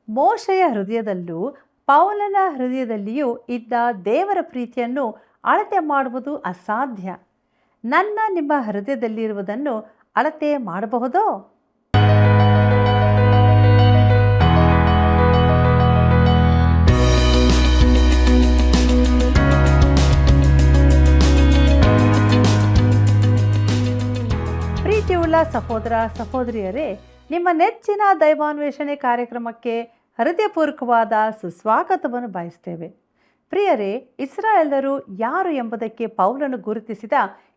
ಮೋಶೆಯ ಹೃದಯದಲ್ಲೂ ಪೌಲನ ಹೃದಯದಲ್ಲಿಯೂ ಇದ್ದ ದೇವರ ಪ್ರೀತಿಯನ್ನು ಅಳತೆ ಮಾಡುವುದು ಅಸಾಧ್ಯ. ನಿಮ್ಮ ಹೃದಯದಲ್ಲಿರುವುದನ್ನು ಅಳತೆ ಮಾಡಬಹುದೋ? ಪ್ರೀತಿಯುಳ್ಳ ಸಹೋದರ ಸಹೋದರಿಯರೇ, ನಿಮ್ಮ ನೆಚ್ಚಿನ ದೈವಾನ್ವೇಷಣೆ ಕಾರ್ಯಕ್ರಮಕ್ಕೆ ಹೃದಯಪೂರ್ವಕವಾದ ಸುಸ್ವಾಗತವನ್ನು ಬಯಸ್ತೇವೆ. ಪ್ರಿಯರೇ, ಇಸ್ರಾಯೇಲರು ಯಾರು ಎಂಬುದಕ್ಕೆ ಪೌಲನು ಗುರುತಿಸಿದ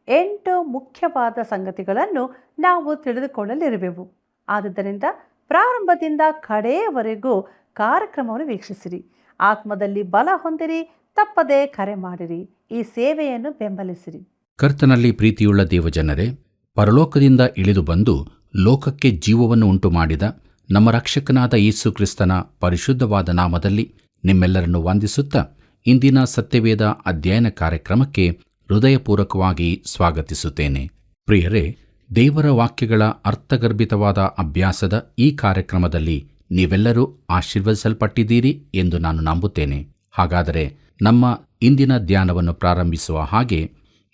8 ಮುಖ್ಯವಾದ ಸಂಗತಿಗಳನ್ನು ನಾವು ತಿಳಿದುಕೊಳ್ಳಲಿರುವೆವು. ಆದುದರಿಂದ ಪ್ರಾರಂಭದಿಂದ ಕಡೆಯವರೆಗೂ ಕಾರ್ಯಕ್ರಮವನ್ನು ವೀಕ್ಷಿಸಿರಿ. ಆತ್ಮದಲ್ಲಿ ಬಲ ಹೊಂದಿರಿ, ತಪ್ಪದೆ ಕರೆ ಮಾಡಿರಿ, ಈ ಸೇವೆಯನ್ನು ಬೆಂಬಲಿಸಿರಿ. ಕರ್ತನಲ್ಲಿ ಪ್ರೀತಿಯುಳ್ಳ ದೇವಜನರೇ, ಪರಲೋಕದಿಂದ ಇಳಿದು ಬಂದು ಲೋಕಕ್ಕೆ ಜೀವವನ್ನು ಉಂಟು ಮಾಡಿದ ನಮ್ಮ ರಕ್ಷಕನಾದ ಯೇಸು ಕ್ರಿಸ್ತನ ಪರಿಶುದ್ಧವಾದ ನಾಮದಲ್ಲಿ ನಿಮ್ಮೆಲ್ಲರನ್ನು ವಂದಿಸುತ್ತಾ ಇಂದಿನ ಸತ್ಯವೇದ ಅಧ್ಯಯನ ಕಾರ್ಯಕ್ರಮಕ್ಕೆ ಹೃದಯಪೂರ್ವಕವಾಗಿ ಸ್ವಾಗತಿಸುತ್ತೇನೆ. ಪ್ರಿಯರೇ, ದೇವರ ವಾಕ್ಯಗಳ ಅರ್ಥಗರ್ಭಿತವಾದ ಅಭ್ಯಾಸದ ಈ ಕಾರ್ಯಕ್ರಮದಲ್ಲಿ ನೀವೆಲ್ಲರೂ ಆಶೀರ್ವದಿಸಲ್ಪಟ್ಟಿದ್ದೀರಿ ಎಂದು ನಾನು ನಂಬುತ್ತೇನೆ. ಹಾಗಾದರೆ ನಮ್ಮ ಇಂದಿನ ಧ್ಯಾನವನ್ನು ಪ್ರಾರಂಭಿಸುವ ಹಾಗೆ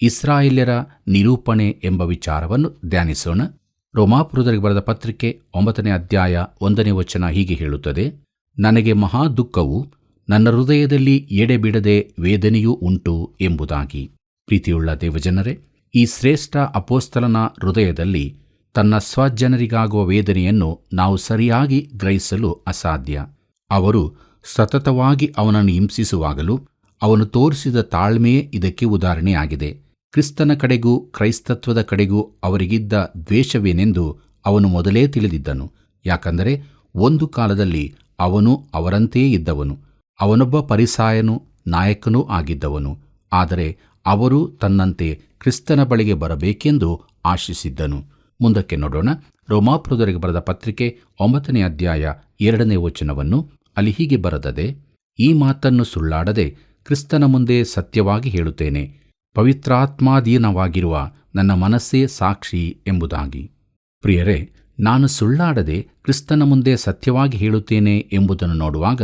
ಇಸ್ರಾಯೇಲ್ಯರ ನಿರೂಪಣೆ ಎಂಬ ವಿಚಾರವನ್ನು ಧ್ಯಾನಿಸೋಣ. ರೋಮಾಪುರದವರಿಗೆ ಬರೆದ ಪತ್ರಿಕೆ 9ನೇ ಅಧ್ಯಾಯ 1ನೇ ವಚನ ಹೀಗೆ ಹೇಳುತ್ತದೆ: ನನಗೆ ಮಹಾ ದುಃಖವು ನನ್ನ ಹೃದಯದಲ್ಲಿ ಎಡೆಬಿಡದೆ ವೇದನೆಯೂ ಉಂಟು ಎಂಬುದಾಗಿ. ಪ್ರೀತಿಯುಳ್ಳ ದೇವಜನರೇ, ಈ ಶ್ರೇಷ್ಠ ಅಪೋಸ್ತಲನ ಹೃದಯದಲ್ಲಿ ತನ್ನ ಸ್ವಜನರಿಗಾಗುವ ವೇದನೆಯನ್ನು ನಾವು ಸರಿಯಾಗಿ ಗ್ರಹಿಸಲು ಅಸಾಧ್ಯ. ಅವರು ಸತತವಾಗಿ ಅವನನ್ನು ಹಿಂಸಿಸುವಾಗಲೂ ಅವನು ತೋರಿಸಿದ ತಾಳ್ಮೆಯೇ ಇದಕ್ಕೆ ಉದಾಹರಣೆಯಾಗಿದೆ. ಕ್ರಿಸ್ತನ ಕಡೆಗೂ ಕ್ರೈಸ್ತತ್ವದ ಕಡೆಗೂ ಅವರಿಗಿದ್ದ ದ್ವೇಷವೇನೆಂದು ಅವನು ಮೊದಲೇ ತಿಳಿದಿದ್ದನು. ಯಾಕಂದರೆ ಒಂದು ಕಾಲದಲ್ಲಿ ಅವನು ಅವರಂತೆಯೇ ಇದ್ದವನು. ಅವನೊಬ್ಬ ಫರಿಸಾಯನೂ ನಾಯಕನೂ ಆಗಿದ್ದವನು. ಆದರೆ ಅವರು ತನ್ನಂತೆ ಕ್ರಿಸ್ತನ ಬಳಿಗೆ ಬರಬೇಕೆಂದು ಆಶಿಸಿದ್ದನು. ಮುಂದಕ್ಕೆ ನೋಡೋಣ. ರೋಮಾಪುರದವರಿಗೆ ಬರೆದ ಪತ್ರಿಕೆ 9ನೇ ಅಧ್ಯಾಯ 2ನೇ ವಚನವನ್ನು. ಅಲ್ಲಿ ಹೀಗೆ ಬರೆದದೆ: ಈ ಮಾತನ್ನು ಸುಳ್ಳಾಡದೆ ಕ್ರಿಸ್ತನ ಮುಂದೆ ಸತ್ಯವಾಗಿ ಹೇಳುತ್ತೇನೆ, ಪವಿತ್ರಾತ್ಮಾಧೀನವಾಗಿರುವ ನನ್ನ ಮನಸ್ಸೇ ಸಾಕ್ಷಿ ಎಂಬುದಾಗಿ. ಪ್ರಿಯರೇ, ನಾನು ಸುಳ್ಳಾಡದೆ ಕ್ರಿಸ್ತನ ಮುಂದೆ ಸತ್ಯವಾಗಿ ಹೇಳುತ್ತೇನೆ ಎಂಬುದನ್ನು ನೋಡುವಾಗ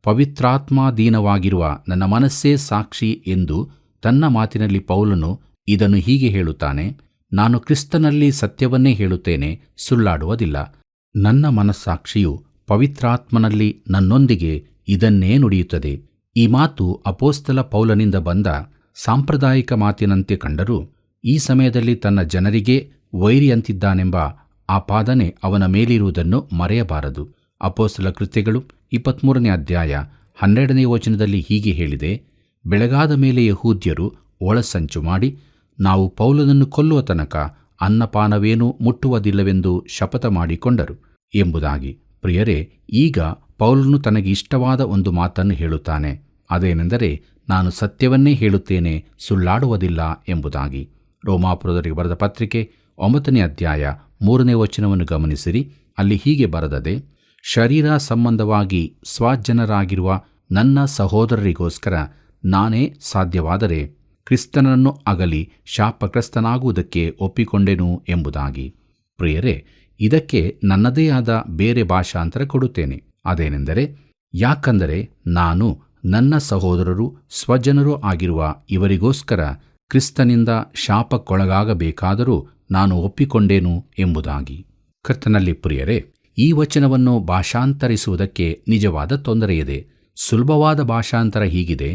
ಪವಿತ್ರಾತ್ಮಾಧೀನವಾಗಿರುವ ನನ್ನ ಮನಸ್ಸೇ ಸಾಕ್ಷಿ ಎಂದು ತನ್ನ ಮಾತಿನಲ್ಲಿ ಪೌಲನು ಇದನ್ನು ಹೀಗೆ ಹೇಳುತ್ತಾನೆ: ನಾನು ಕ್ರಿಸ್ತನಲ್ಲಿ ಸತ್ಯವನ್ನೇ ಹೇಳುತ್ತೇನೆ, ಸುಳ್ಳಾಡುವುದಿಲ್ಲ. ನನ್ನ ಮನಸ್ಸಾಕ್ಷಿಯು ಪವಿತ್ರಾತ್ಮನಲ್ಲಿ ನನ್ನೊಂದಿಗೆ ಇದನ್ನೇ ನುಡಿಯುತ್ತದೆ. ಈ ಮಾತು ಅಪೋಸ್ತಲ ಪೌಲನಿಂದ ಬಂದ ಸಾಂಪ್ರದಾಯಿಕ ಮಾತಿನಂತೆ ಕಂಡರೂ ಈ ಸಮಯದಲ್ಲಿ ತನ್ನ ಜನರಿಗೆ ವೈರಿಯಂತಿದ್ದಾನೆಂಬ ಆಪಾದನೆ ಅವನ ಮೇಲಿರುವುದನ್ನು ಮರೆಯಬಾರದು. ಅಪೋಸ್ತಲ ಕೃತ್ಯಗಳು 23ನೇ ಅಧ್ಯಾಯ 12ನೇ ವಚನದಲ್ಲಿ ಹೀಗೆ ಹೇಳಿದೆ: ಬೆಳಗಾದ ಮೇಲೆ ಯೆಹೂದ್ಯರು ಒಳಸಂಚು ಮಾಡಿ ನಾವು ಪೌಲನನ್ನು ಕೊಲ್ಲುವ ತನಕ ಅನ್ನಪಾನವೇನೂ ಮುಟ್ಟುವುದಿಲ್ಲವೆಂದು ಶಪಥ ಮಾಡಿಕೊಂಡರು ಎಂಬುದಾಗಿ. ಪ್ರಿಯರೇ, ಈಗ ಪೌಲನು ತನಗೆ ಇಷ್ಟವಾದ ಒಂದು ಮಾತನ್ನು ಹೇಳುತ್ತಾನೆ. ಅದೇನೆಂದರೆ, ನಾನು ಸತ್ಯವನ್ನೇ ಹೇಳುತ್ತೇನೆ, ಸುಳ್ಳಾಡುವುದಿಲ್ಲ ಎಂಬುದಾಗಿ. ರೋಮಾಪುರದವರಿಗೆ ಬರೆದ ಪತ್ರಿಕೆ 9ನೇ ಅಧ್ಯಾಯ 3ನೇ ವಚನವನ್ನು ಗಮನಿಸಿರಿ. ಅಲ್ಲಿ ಹೀಗೆ ಬರೆದದೆ: ಶರೀರ ಸಂಬಂಧವಾಗಿ ಸ್ವಜನರಾಗಿರುವ ನನ್ನ ಸಹೋದರರಿಗೋಸ್ಕರ ನಾನೇ ಸಾಧ್ಯವಾದರೆ ಕ್ರಿಸ್ತನನ್ನು ಅಗಲಿ ಶಾಪಗ್ರಸ್ತನಾಗುವುದಕ್ಕೆ ಒಪ್ಪಿಕೊಂಡೆನು ಎಂಬುದಾಗಿ. ಪ್ರಿಯರೇ, ಇದಕ್ಕೆ ನನ್ನದೇ ಆದ ಬೇರೆ ಭಾಷಾಂತರ ಕೊಡುತ್ತೇನೆ. ಅದೇನೆಂದರೆ, ಯಾಕಂದರೆ ನಾನು ನನ್ನ ಸಹೋದರರು ಸ್ವಜನರೂ ಆಗಿರುವ ಇವರಿಗೋಸ್ಕರ ಕ್ರಿಸ್ತನಿಂದ ಶಾಪಕ್ಕೊಳಗಾಗಬೇಕಾದರೂ ನಾನು ಒಪ್ಪಿಕೊಂಡೇನು ಎಂಬುದಾಗಿ. ಕರ್ತನಲ್ಲಿ ಪ್ರಿಯರೇ, ಈ ವಚನವನ್ನು ಭಾಷಾಂತರಿಸುವುದಕ್ಕೆ ನಿಜವಾದ ತೊಂದರೆಯಿದೆ. ಸುಲಭವಾದ ಭಾಷಾಂತರ ಹೀಗಿದೆ: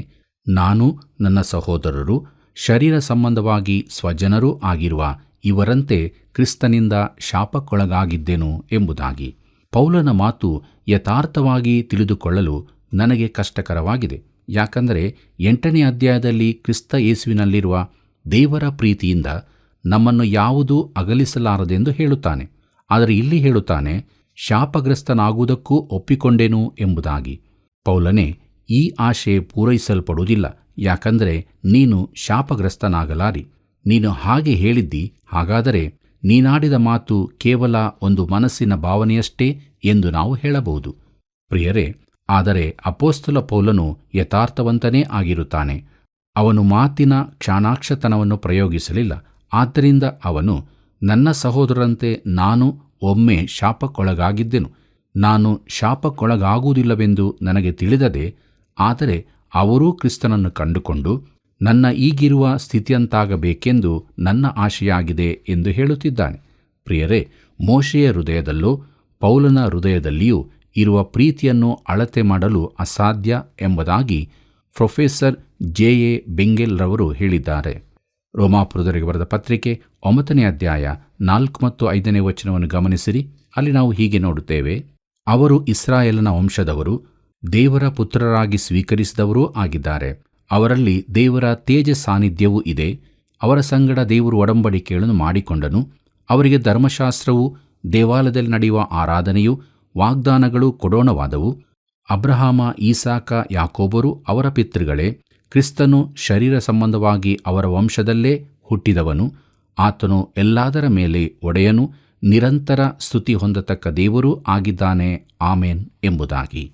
ನಾನು ನನ್ನ ಸಹೋದರರು ಶರೀರ ಸಂಬಂಧವಾಗಿ ಸ್ವಜನರೂ ಆಗಿರುವ ಇವರಂತೆ ಕ್ರಿಸ್ತನಿಂದ ಶಾಪಕ್ಕೊಳಗಾಗಿದ್ದೆನು ಎಂಬುದಾಗಿ. ಪೌಲನ ಮಾತು ಯಥಾರ್ಥವಾಗಿ ತಿಳಿದುಕೊಳ್ಳಲು ನನಗೆ ಕಷ್ಟಕರವಾಗಿದೆ. ಯಾಕಂದರೆ 8ನೇ ಅಧ್ಯಾಯದಲ್ಲಿ ಕ್ರಿಸ್ತ ಯೇಸುವಿನಲ್ಲಿರುವ ದೇವರ ಪ್ರೀತಿಯಿಂದ ನಮ್ಮನ್ನು ಯಾವುದೂ ಅಗಲಿಸಲಾರದೆಂದು ಹೇಳುತ್ತಾನೆ. ಆದರೆ ಇಲ್ಲಿ ಹೇಳುತ್ತಾನೆ, ಶಾಪಗ್ರಸ್ತನಾಗುವುದಕ್ಕೂ ಒಪ್ಪಿಕೊಂಡೆನು ಎಂಬುದಾಗಿ. ಪೌಲನೇ, ಈ ಆಶೆ ಪೂರೈಸಲ್ಪಡುವುದಿಲ್ಲ. ಯಾಕಂದರೆ ನೀನು ಶಾಪಗ್ರಸ್ತನಾಗಲಾರಿ. ನೀನು ಹಾಗೆ ಹೇಳಿದ್ದಿ. ಹಾಗಾದರೆ ನೀನಾಡಿದ ಮಾತು ಕೇವಲ ಒಂದು ಮನಸ್ಸಿನ ಭಾವನೆಯಷ್ಟೇ ಎಂದು ನಾವು ಹೇಳಬಹುದು. ಪ್ರಿಯರೇ, ಆದರೆ ಅಪೋಸ್ತಲ ಪೌಲನು ಯಥಾರ್ಥವಂತನೇ ಆಗಿರುತ್ತಾನೆ. ಅವನು ಮಾತಿನ ಕ್ಷಾಣಾಕ್ಷತನವನ್ನು ಪ್ರಯೋಗಿಸಲಿಲ್ಲ. ಆದ್ದರಿಂದ ಅವನು, ನನ್ನ ಸಹೋದರಂತೆ ನಾನು ಒಮ್ಮೆ ಶಾಪಕ್ಕೊಳಗಾಗಿದ್ದೆನು, ನಾನು ಶಾಪಕ್ಕೊಳಗಾಗುವುದಿಲ್ಲವೆಂದು ನನಗೆ ತಿಳಿದದೆ, ಆದರೆ ಅವರೂ ಕ್ರಿಸ್ತನನ್ನು ಕಂಡುಕೊಂಡು ನನ್ನ ಈಗಿರುವ ಸ್ಥಿತಿಯಂತಾಗಬೇಕೆಂದು ನನ್ನ ಆಶೆಯಾಗಿದೆ ಎಂದು ಹೇಳುತ್ತಿದ್ದಾನೆ. ಪ್ರಿಯರೇ, ಮೋಶೆಯ ಹೃದಯದಲ್ಲೋ ಪೌಲನ ಹೃದಯದಲ್ಲಿಯೂ ಇರುವ ಪ್ರೀತಿಯನ್ನು ಅಳತೆ ಮಾಡಲು ಅಸಾಧ್ಯ ಎಂಬುದಾಗಿ ಪ್ರೊಫೆಸರ್ ಜೆ.ಎ. ಬೆಂಗೆಲ್ ರವರು ಹೇಳಿದ್ದಾರೆ. ರೋಮಾಪುರದವರಿಗೆ ಬರೆದ ಪತ್ರಿಕೆ 9ನೇ ಅಧ್ಯಾಯ 4 ಮತ್ತು 5ನೇ ವಚನವನ್ನು ಗಮನಿಸಿರಿ. ಅಲ್ಲಿ ನಾವು ಹೀಗೆ ನೋಡುತ್ತೇವೆ: ಅವರು ಇಸ್ರಾಯೇಲನ ವಂಶದವರು, ದೇವರ ಪುತ್ರರಾಗಿ ಸ್ವೀಕರಿಸಿದವರೂ ಆಗಿದ್ದಾರೆ. ಅವರಲ್ಲಿ ದೇವರ ತೇಜ ಸಾನ್ನಿಧ್ಯವೂ ಇದೆ. ಅವರ ಸಂಗಡ ದೇವರು ಒಡಂಬಡಿಕೆಗಳನ್ನು ಮಾಡಿಕೊಂಡನು. ಅವರಿಗೆ ಧರ್ಮಶಾಸ್ತ್ರವು, ದೇವಾಲಯದಲ್ಲಿ ನಡೆಯುವ ಆರಾಧನೆಯು, ವಾಗ್ದಾನಗಳು ಕೊಡೋಣವಾದವು. ಅಬ್ರಹಾಮ, ಈಸಾಕ, ಯಾಕೋಬರು ಅವರ ಪಿತೃಗಳೇ. ಕ್ರಿಸ್ತನು ಶರೀರ ಸಂಬಂಧವಾಗಿ ಅವರ ವಂಶದಲ್ಲೇ ಹುಟ್ಟಿದವನು. ಆತನು ಎಲ್ಲದರ ಮೇಲೆ ಒಡೆಯನು, ನಿರಂತರ ಸ್ತುತಿ ಹೊಂದತಕ್ಕ ದೇವರೂ ಆಗಿದ್ದಾನೆ. ಆಮೇನ್ ಎಂಬುದಾಗಿ.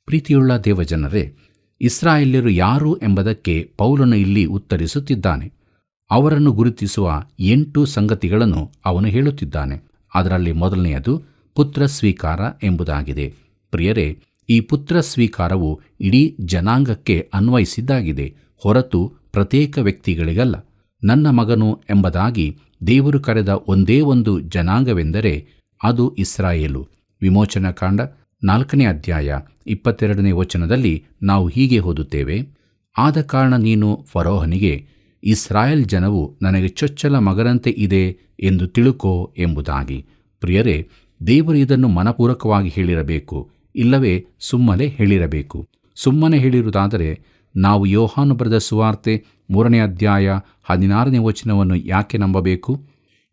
ಪ್ರೀತಿಯುಳ್ಳ ದೇವಜನರೇ, ಇಸ್ರಾಯೇಲ್ಯರು ಯಾರು ಎಂಬುದಕ್ಕೆ ಪೌಲನು ಇಲ್ಲಿ ಉತ್ತರಿಸುತ್ತಿದ್ದಾನೆ. ಅವರನ್ನು ಗುರುತಿಸುವ 8 ಸಂಗತಿಗಳನ್ನು ಅವನು ಹೇಳುತ್ತಿದ್ದಾನೆ. ಅದರಲ್ಲಿ ಮೊದಲನೆಯದು ಪುತ್ರ ಸ್ವೀಕಾರ ಎಂಬುದಾಗಿದೆ. ಪ್ರಿಯರೇ, ಈ ಪುತ್ರ ಸ್ವೀಕಾರವು ಇಡೀ ಜನಾಂಗಕ್ಕೆ ಅನ್ವಯಿಸಿದ್ದಾಗಿದೆ, ಹೊರತು ಪ್ರತ್ಯೇಕ ವ್ಯಕ್ತಿಗಳಿಗಲ್ಲ. ನನ್ನ ಮಗನು ಎಂಬುದಾಗಿ ದೇವರು ಕರೆದ ಒಂದೇ ಒಂದು ಜನಾಂಗವೆಂದರೆ ಅದು ಇಸ್ರಾಯೇಲು. ವಿಮೋಚನಕಾಂಡ 4ನೇ ಅಧ್ಯಾಯ 22ನೇ ವಚನದಲ್ಲಿ ನಾವು ಹೀಗೆ ಓದುತ್ತೇವೆ: ಆದ ಕಾರಣ ನೀನು ಫರೋಹನಿಗೆ, ಇಸ್ರಾಯೇಲ್ ಜನವು ನನಗೆ ಚೊಚ್ಚಲ ಮಗನಂತೆ ಇದೆ ಎಂದು ತಿಳುಕೋ ಎಂಬುದಾಗಿ. ಪ್ರಿಯರೇ, ದೇವರು ಇದನ್ನು ಮನಪೂರ್ವಕವಾಗಿ ಹೇಳಿರಬೇಕು, ಇಲ್ಲವೇ ಸುಮ್ಮನೆ ಹೇಳಿರಬೇಕು. ಸುಮ್ಮನೆ ಹೇಳಿರುವುದಾದರೆ ನಾವು ಯೋಹಾನು ಬರೆದ ಸುವಾರ್ತೆ 3ನೇ ಅಧ್ಯಾಯ 16ನೇ ವಚನವನ್ನು ಯಾಕೆ ನಂಬಬೇಕು?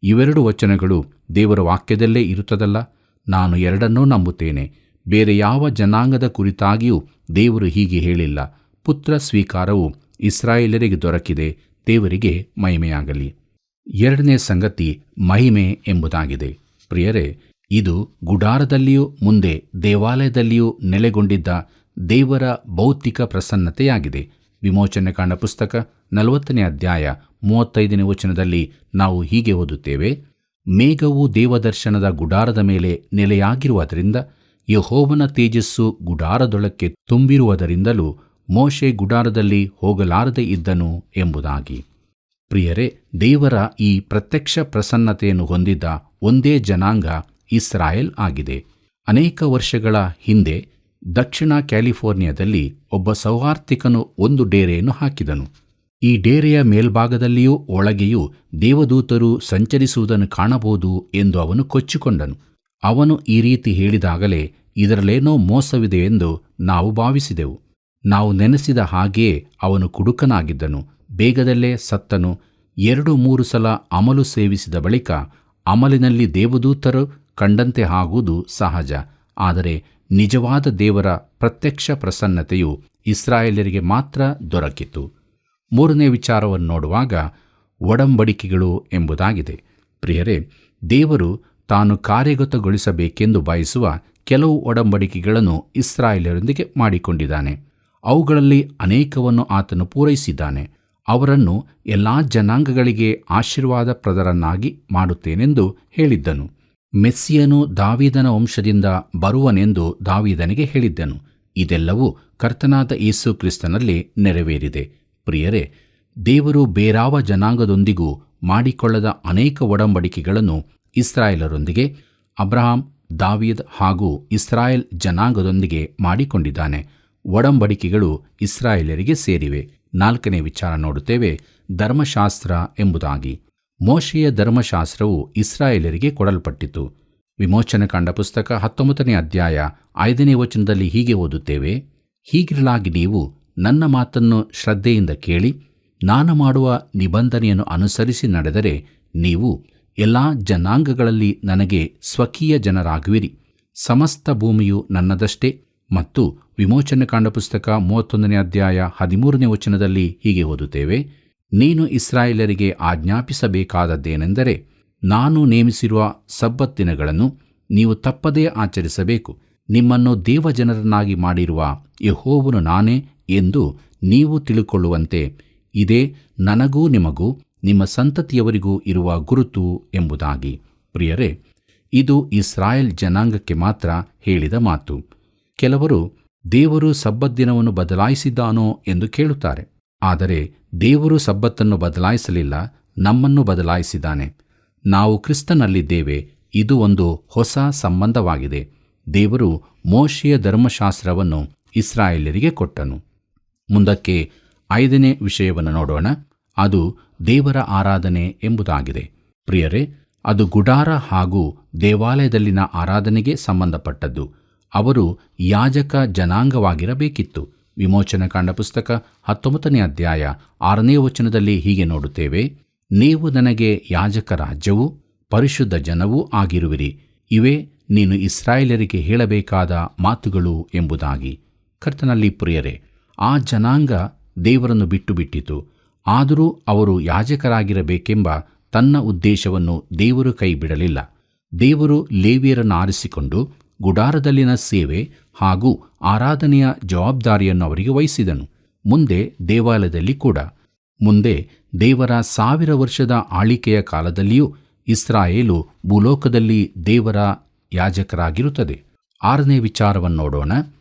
ಇವೆರಡು ವಚನಗಳು ದೇವರ ವಾಕ್ಯದಲ್ಲೇ ಇರುತ್ತದಲ್ಲ. ನಾನು ಎರಡನ್ನೂ ನಂಬುತ್ತೇನೆ. ಬೇರೆ ಯಾವ ಜನಾಂಗದ ಕುರಿತಾಗಿಯೂ ದೇವರು ಹೀಗೆ ಹೇಳಿಲ್ಲ. ಪುತ್ರ ಸ್ವೀಕಾರವು ಇಸ್ರಾಯೇಲರಿಗೆ ದೊರಕಿದೆ. ದೇವರಿಗೆ ಮಹಿಮೆಯಾಗಲಿ. ಎರಡನೇ ಸಂಗತಿ ಮಹಿಮೆ ಎಂಬುದಾಗಿದೆ. ಪ್ರಿಯರೇ, ಇದು ಗುಡಾರದಲ್ಲಿಯೂ ಮುಂದೆ ದೇವಾಲಯದಲ್ಲಿಯೂ ನೆಲೆಗೊಂಡಿದ್ದ ದೇವರ ಭೌತಿಕ ಪ್ರಸನ್ನತೆಯಾಗಿದೆ. ವಿಮೋಚನೆಕಾಂಡ ಪುಸ್ತಕ 40ನೇ ಅಧ್ಯಾಯ 35ನೇ ವಚನದಲ್ಲಿ ನಾವು ಹೀಗೆ ಓದುತ್ತೇವೆ: ಮೇಘವು ದೇವದರ್ಶನದ ಗುಡಾರದ ಮೇಲೆ ನೆಲೆಯಾಗಿರುವುದರಿಂದ, ಯೆಹೋವನ ತೇಜಸ್ಸು ಗುಡಾರದೊಳಕ್ಕೆ ತುಂಬಿರುವುದರಿಂದಲೂ ಮೋಶೆ ಗುಡಾರದಲ್ಲಿ ಹೋಗಲಾರದೆ ಇದ್ದನು ಎಂಬುದಾಗಿ. ಪ್ರಿಯರೇ, ದೇವರ ಈ ಪ್ರತ್ಯಕ್ಷ ಪ್ರಸನ್ನತೆಯನ್ನು ಹೊಂದಿದ್ದ ಒಂದೇ ಜನಾಂಗ ಇಸ್ರಾಯೇಲ್ ಆಗಿದೆ. ಅನೇಕ ವರ್ಷಗಳ ಹಿಂದೆ ದಕ್ಷಿಣ ಕ್ಯಾಲಿಫೋರ್ನಿಯಾದಲ್ಲಿ ಒಬ್ಬ ಸೌಹಾರ್ತಿಕನು ಒಂದು ಡೇರೆಯನ್ನು ಹಾಕಿದನು. ಈ ಡೇರೆಯ ಮೇಲ್ಭಾಗದಲ್ಲಿಯೂ ಒಳಗೆಯೂ ದೇವದೂತರು ಸಂಚರಿಸುವುದನ್ನು ಕಾಣಬಹುದು ಎಂದು ಅವನು ಕೊಚ್ಚಿಕೊಂಡನು. ಅವನು ಈ ರೀತಿ ಹೇಳಿದಾಗಲೇ ಇದರಲ್ಲೇನೋ ಮೋಸವಿದೆ ಎಂದು ನಾವು ಭಾವಿಸಿದೆವು. ನಾವು ನೆನೆಸಿದ ಹಾಗೆಯೇ ಅವನು ಕುಡುಕನಾಗಿದ್ದನು. ಬೇಗದಲ್ಲೇ ಸತ್ತನು. 2-3 ಸಲ ಅಮಲು ಸೇವಿಸಿದ ಬಳಿಕ ಅಮಲಿನಲ್ಲಿ ದೇವದೂತರು ಕಂಡಂತೆ ಆಗುವುದು ಸಹಜ. ಆದರೆ ನಿಜವಾದ ದೇವರ ಪ್ರತ್ಯಕ್ಷ ಪ್ರಸನ್ನತೆಯು ಇಸ್ರಾಯೇಲರಿಗೆ ಮಾತ್ರ ದೊರಕಿತು. ಮೂರನೇ ವಿಚಾರವನ್ನು ನೋಡುವಾಗ ಒಡಂಬಡಿಕೆಗಳು ಎಂಬುದಾಗಿದೆ. ಪ್ರಿಯರೇ, ದೇವರು ತಾನು ಕಾರ್ಯಗತಗೊಳಿಸಬೇಕೆಂದು ಬಯಸುವ ಕೆಲವು ಒಡಂಬಡಿಕೆಗಳನ್ನು ಇಸ್ರಾಯೇಲರೊಂದಿಗೆ ಮಾಡಿಕೊಂಡಿದ್ದಾನೆ. ಅವುಗಳಲ್ಲಿ ಅನೇಕವನ್ನು ಆತನು ಪೂರೈಸಿದ್ದಾನೆ. ಅವರನ್ನು ಎಲ್ಲ ಜನಾಂಗಗಳಿಗೆ ಆಶೀರ್ವಾದಪ್ರದರನ್ನಾಗಿ ಮಾಡುತ್ತೇನೆಂದು ಹೇಳಿದ್ದನು. ಮೆಸ್ಸಿಯನು ದಾವೀದನ ವಂಶದಿಂದ ಬರುವನೆಂದು ದಾವೀದನಿಗೆ ಹೇಳಿದ್ದನು. ಇದೆಲ್ಲವೂ ಕರ್ತನಾದ ಯೇಸು ಕ್ರಿಸ್ತನಲ್ಲಿ ನೆರವೇರಿದೆ. ಪ್ರಿಯರೇ, ದೇವರು ಬೇರಾವ ಜನಾಂಗದೊಂದಿಗೂ ಮಾಡಿಕೊಳ್ಳದ ಅನೇಕ ಒಡಂಬಡಿಕೆಗಳನ್ನು ಇಸ್ರಾಯೇಲರೊಂದಿಗೆ, ಅಬ್ರಹಾಂ, ದಾವೀದ್ ಹಾಗೂ ಇಸ್ರಾಯೇಲ್ ಜನಾಂಗದೊಂದಿಗೆ ಮಾಡಿಕೊಂಡಿದ್ದಾನೆ. ಒಡಂಬಡಿಕೆಗಳು ಇಸ್ರಾಯೇಲರಿಗೆ ಸೇರಿವೆ. 4ನೇ ವಿಚಾರ ನೋಡುತ್ತೇವೆ, ಧರ್ಮಶಾಸ್ತ್ರ ಎಂಬುದಾಗಿ. ಮೋಶೆಯ ಧರ್ಮಶಾಸ್ತ್ರವು ಇಸ್ರಾಯೇಲರಿಗೆ ಕೊಡಲ್ಪಟ್ಟಿತು. ವಿಮೋಚನಕಾಂಡ ಪುಸ್ತಕ 19ನೇ ಅಧ್ಯಾಯ 5ನೇ ವಚನದಲ್ಲಿ ಹೀಗೆ ಓದುತ್ತೇವೆ: ಹೀಗಿರಲಾಗಿ ನೀವು ನನ್ನ ಮಾತನ್ನು ಶ್ರದ್ಧೆಯಿಂದ ಕೇಳಿ ನಾನು ಮಾಡುವ ನಿಬಂಧನೆಯನ್ನು ಅನುಸರಿಸಿ ನಡೆದರೆ ನೀವು ಎಲ್ಲ ಜನಾಂಗಗಳಲ್ಲಿ ನನಗೆ ಸ್ವಕೀಯ ಜನರಾಗುವಿರಿ. ಸಮಸ್ತ ಭೂಮಿಯು ನನ್ನದಷ್ಟೇ. ಮತ್ತು ವಿಮೋಚನಕಾಂಡ ಪುಸ್ತಕ 31ನೇ ಅಧ್ಯಾಯ 13ನೇ ವಚನದಲ್ಲಿ ಹೀಗೆ ಓದುತ್ತೇವೆ: ನೀನು ಇಸ್ರಾಯೇಲರಿಗೆ ಆಜ್ಞಾಪಿಸಬೇಕಾದದ್ದೇನೆಂದರೆ, ನಾನು ನೇಮಿಸಿರುವ ಸಬ್ಬತ್ ದಿನಗಳನ್ನು ನೀವು ತಪ್ಪದೇ ಆಚರಿಸಬೇಕು. ನಿಮ್ಮನ್ನು ದೇವಜನರನ್ನಾಗಿ ಮಾಡಿರುವ ಯೆಹೋವನು ನಾನೇ ಎಂದು ನೀವು ತಿಳುಕೊಳ್ಳುವಂತೆ ಇದೇ ನನಗೂ ನಿಮಗೂ ನಿಮ್ಮ ಸಂತತಿಯವರಿಗೂ ಇರುವ ಗುರುತು ಎಂಬುದಾಗಿ. ಪ್ರಿಯರೇ, ಇದು ಇಸ್ರಾಯೇಲ್ ಜನಾಂಗಕ್ಕೆ ಮಾತ್ರ ಹೇಳಿದ ಮಾತು. ಕೆಲವರು ದೇವರು ಸಬ್ಬತ್ ದಿನವನ್ನು ಬದಲಾಯಿಸಿದ್ದಾನೋ ಎಂದು ಕೇಳುತ್ತಾರೆ. ಆದರೆ ದೇವರು ಸಬ್ಬತ್ತನ್ನು ಬದಲಾಯಿಸಲಿಲ್ಲ, ನಮ್ಮನ್ನು ಬದಲಾಯಿಸಿದ್ದಾನೆ. ನಾವು ಕ್ರಿಸ್ತನಲ್ಲಿದ್ದೇವೆ. ಇದು ಒಂದು ಹೊಸ ಸಂಬಂಧವಾಗಿದೆ. ದೇವರು ಮೋಶೆಯ ಧರ್ಮಶಾಸ್ತ್ರವನ್ನು ಇಸ್ರಾಯೇಲರಿಗೆ ಕೊಟ್ಟನು. ಮುಂದಕ್ಕೆ 5ನೇ ವಿಷಯವನ್ನು ನೋಡೋಣ. ಅದು ದೇವರ ಆರಾಧನೆ ಎಂಬುದಾಗಿದೆ. ಪ್ರಿಯರೇ, ಅದು ಗುಡಾರ ಹಾಗೂ ದೇವಾಲಯದಲ್ಲಿನ ಆರಾಧನೆಗೆ ಸಂಬಂಧಪಟ್ಟದ್ದು. ಅವರು ಯಾಜಕ ಜನಾಂಗವಾಗಿರಬೇಕಿತ್ತು. ವಿಮೋಚನಕಾಂಡ ಪುಸ್ತಕ 19ನೇ ಅಧ್ಯಾಯ 6ನೇ ವಚನದಲ್ಲಿ ಹೀಗೆ ನೋಡುತ್ತೇವೆ: ನೀವು ನನಗೆ ಯಾಜಕ ರಾಜ್ಯವೂ ಪರಿಶುದ್ಧ ಜನವೂ ಆಗಿರುವಿರಿ. ಇವೇ ನೀನು ಇಸ್ರಾಯೇಲರಿಗೆ ಹೇಳಬೇಕಾದ ಮಾತುಗಳು ಎಂಬುದಾಗಿ. ಕರ್ತನಲ್ಲಿ ಪ್ರಿಯರೇ, ಆ ಜನಾಂಗ ದೇವರನ್ನು ಬಿಟ್ಟು ಬಿಟ್ಟಿತು. ಆದರೂ ಅವರು ಯಾಜಕರಾಗಿರಬೇಕೆಂಬ ತನ್ನ ಉದ್ದೇಶವನ್ನು ದೇವರು ಕೈಬಿಡಲಿಲ್ಲ. ದೇವರು ಲೇವಿಯರನ್ನು ಆರಿಸಿಕೊಂಡು ಗುಡಾರದಲ್ಲಿನ ಸೇವೆ ಹಾಗೂ ಆರಾಧನೆಯ ಜವಾಬ್ದಾರಿಯನ್ನು ಅವರಿಗೆ ವಹಿಸಿದನು. ಮುಂದೆ ದೇವಾಲಯದಲ್ಲಿ ಕೂಡ. ಮುಂದೆ ದೇವರ 1000 ವರ್ಷದ ಆಳಿಕೆಯ ಕಾಲದಲ್ಲಿಯೂ ಇಸ್ರಾಯೇಲು ಭೂಲೋಕದಲ್ಲಿ ದೇವರ ಯಾಜಕರಾಗಿರುತ್ತದೆ. 6ನೇ ವಿಚಾರವನ್ನು ನೋಡೋಣ.